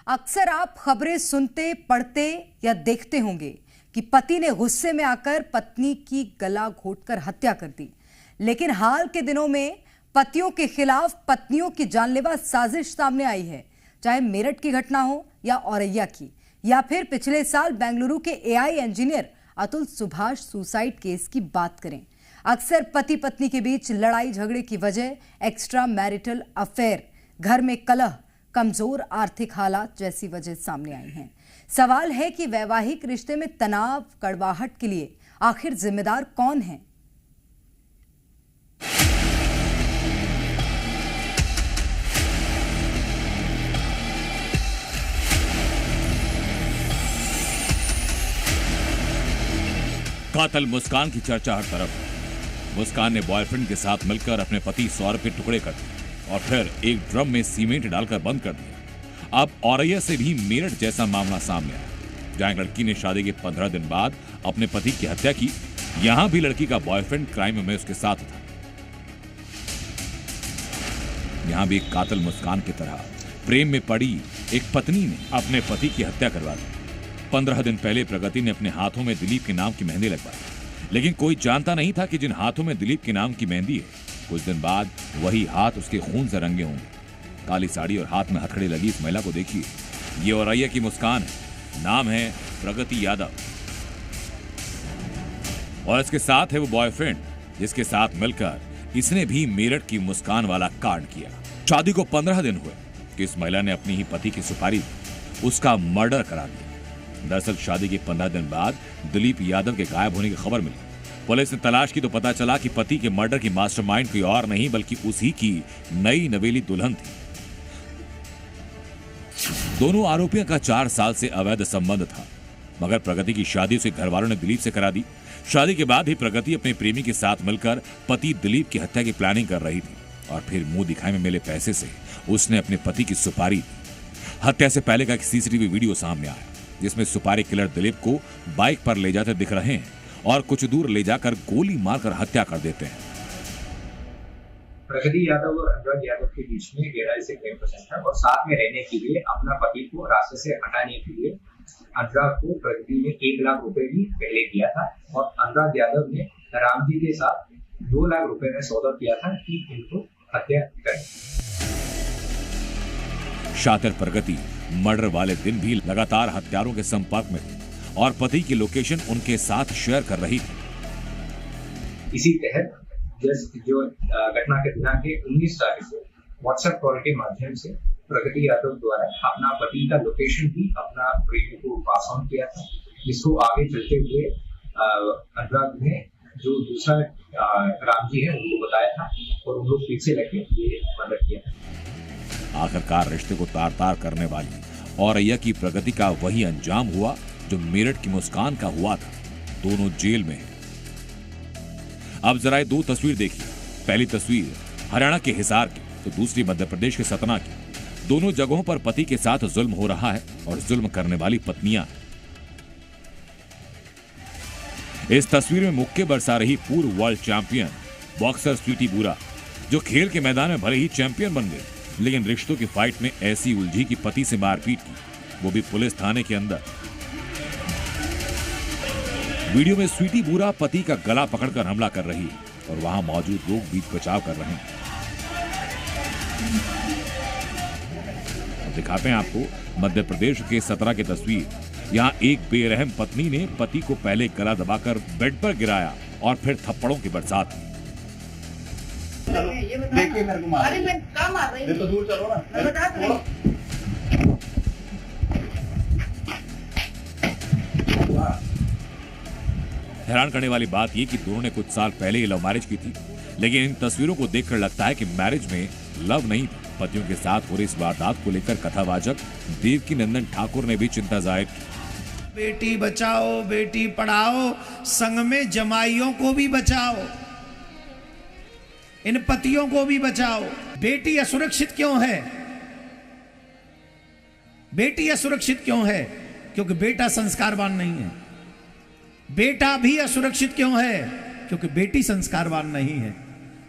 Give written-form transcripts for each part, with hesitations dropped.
अक्सर आप खबरें सुनते, पढ़ते या देखते होंगे कि पति ने गुस्से में आकर पत्नी की गला घोंटकर हत्या कर दी। लेकिन हाल के दिनों में पतियों के खिलाफ पत्नियों की जानलेवा साजिश सामने आई है। चाहे मेरठ की घटना हो या औरैया की, या फिर पिछले साल बेंगलुरु के AI engineer Atul Subhash suicide case की बात करें। अक्सर पति पत्नी के बीच लड़ाई झगड़े की वजह एक्स्ट्रा मैरिटल अफेयर, घर में कलह, कमजोर आर्थिक हालात जैसी वजह सामने आई हैं। सवाल है कि वैवाहिक रिश्ते में तनाव, कड़वाहट के लिए आखिर जिम्मेदार कौन है? कातिल मुस्कान की चर्चा हर तरफ है। मुस्कान ने बॉयफ्रेंड के साथ मिलकर अपने पति सौरभ के टुकड़े कर दिए और फिर एक ड्रम में सीमेंट डालकर बंद कर दिया। अब औरैया से भी मेरठ जैसा मामला सामने आया, जहां लड़की ने शादी के 15 दिन बाद अपने पति की हत्या की। यहां भी लड़की का बॉयफ्रेंड क्राइम में उसके साथ था। यहां भी एक कातिल मुस्कान की तरह प्रेम में पड़ी एक पत्नी ने अपने पति की हत्या करवा दी। 15 दिन पहले प्रगति ने अपने हाथों में दिलीप के नाम की मेहंदी लगवाई, लेकिन कोई जानता नहीं था कि जिन हाथों में दिलीप के नाम की मेहंदी है, कुछ दिन बाद वही हाथ उसके खून से रंगे होंगे। काली साड़ी और हाथ में हथकड़ी लगी इस महिला को देखिए। ये औरैया की मुस्कान है, नाम है प्रगति यादव, और इसके साथ है वो बॉयफ्रेंड जिसके साथ मिलकर इसने भी मेरठ की मुस्कान वाला कांड किया। शादी को 15 दिन हुए कि इस महिला ने अपनी ही पति की सुपारी दी, उसका मर्डर करा दिया। दरअसल शादी के 15 दिन बाद दिलीप यादव के गायब होने की खबर मिली। पुलिस ने तलाश की तो पता चला कि पति के मर्डर की मास्टरमाइंड कोई और नहीं बल्कि उसी की नई नवेली दुल्हन थी। दोनों आरोपियों का 4 साल से अवैध संबंध था, मगर प्रगति की शादी उसके घर वालों ने दिलीप से करा दी। शादी के बाद ही प्रगति अपने प्रेमी के साथ मिलकर पति दिलीप की हत्या की प्लानिंग कर रही थी, और फिर मुंह दिखाई में मिले पैसे से उसने अपने पति की सुपारी दी। हत्या से पहले का सीसीटीवी वीडियो सामने आया, जिसमें सुपारी किलर दिलीप को बाइक पर ले जाते दिख रहे हैं और कुछ दूर ले जाकर गोली मारकर हत्या कर देते हैं। प्रगति यादव और अनुराग यादव के बीच में गहराई से प्रेम प्रसंग था, और साथ में रहने के लिए अपना पति को रास्ते से हटाने के लिए अनुराग को प्रगति ने 1 लाख रुपए भी पहले दिया था, और अनुराग यादव ने रामजी के साथ 2 लाख रुपए में सौदा किया था कि इनको हत्या करें। शातिर प्रगति मर्डर वाले दिन भी लगातार हत्यारों के संपर्क में थी और पति की लोकेशन उनके साथ शेयर कर रही थी। इसी तहत जो घटना के दिनांक 19 तारीख को व्हाट्सएप कॉल के माध्यम से प्रगति यादव द्वारा अपना पति का लोकेशन भी अपना प्रेमी को पास ऑन किया था, जिसको आगे चलते हुए अनुराग ने जो दूसरा रामजी है उनको बताया था, और उन लोग पीछे लगे ये मदद किया। आखिरकार रिश्ते को तार तार करने वाली औरैया की प्रगति का वही अंजाम हुआ जो मेरठ की मुस्कान का हुआ था। दोनों जेल में हैं। अब जरा ये 2 तस्वीर देखिए। पहली तस्वीर हरियाणा के हिसार की, तो दूसरी मध्य प्रदेश के सतना की। दोनों जगहों पर पति के साथ जुल्म हो रहा है और जुल्म करने वाली पत्नियां हैं। इस तस्वीर में मुक्के बरसा रही पूर्व वर्ल्ड चैंपियन बॉक्सर स्वीटी बुरा, जो खेल के मैदान में भले ही चैंपियन बन गए, लेकिन रिश्तों की फाइट में ऐसी उलझी कि पति से मारपीट की, वो भी पुलिस थाने के अंदर। वीडियो में स्वीटी बुरा पति का गला पकड़कर हमला कर रही है और वहां मौजूद लोग बीच बचाव कर रहे हैं। दिखाते हैं आपको मध्य प्रदेश के सतना की तस्वीर। यहां एक बेरहम पत्नी ने पति को पहले गला दबाकर बेड पर गिराया और फिर थप्पड़ों की बरसात की। देखिए मेरे को मार। अरे मैं क्या मार रही हूं? तो दूर चलो ना। मैं बता रही हूं। हैरान करने वाली बात यह कि दोनों ने कुछ साल पहले ही लव मैरिज की थी, लेकिन इन तस्वीरों को देखकर लगता है कि मैरिज में लव नहीं था। पतियों के साथ हो रही इस वारदात को लेकर कथावाचक देवकी नंदन ठाकुर ने भी चिंता जाहिर की। बेटी बचाओ, बेटी पढ़ाओ, संग में जमाइयों को भी बचाओ, इन पतियों को भी बचाओ। बेटी असुरक्षित क्यों है? बेटी असुरक्षित क्यों है? क्योंकि बेटा संस्कारवान नहीं है। बेटा भी असुरक्षित क्यों है? क्योंकि बेटी संस्कारवान नहीं है।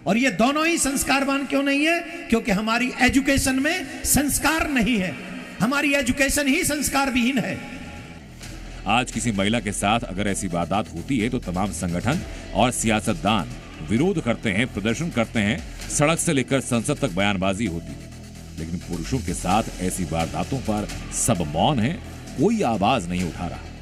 और ये दोनों ही संस्कारवान क्यों नहीं है? क्योंकि हमारी एजुकेशन में संस्कार नहीं है, हमारी एजुकेशन ही संस्कार विहीन है। आज किसी महिला के साथ अगर ऐसी वारदात होती है तो तमाम संगठन और सियासतदान विरोध करते हैं, प्रदर्शन करते हैं, सड़क से लेकर संसद तक बयानबाजी होती है। लेकिन पुरुषों के साथ ऐसी वारदातों पर सब मौन है, कोई आवाज नहीं उठा रहा।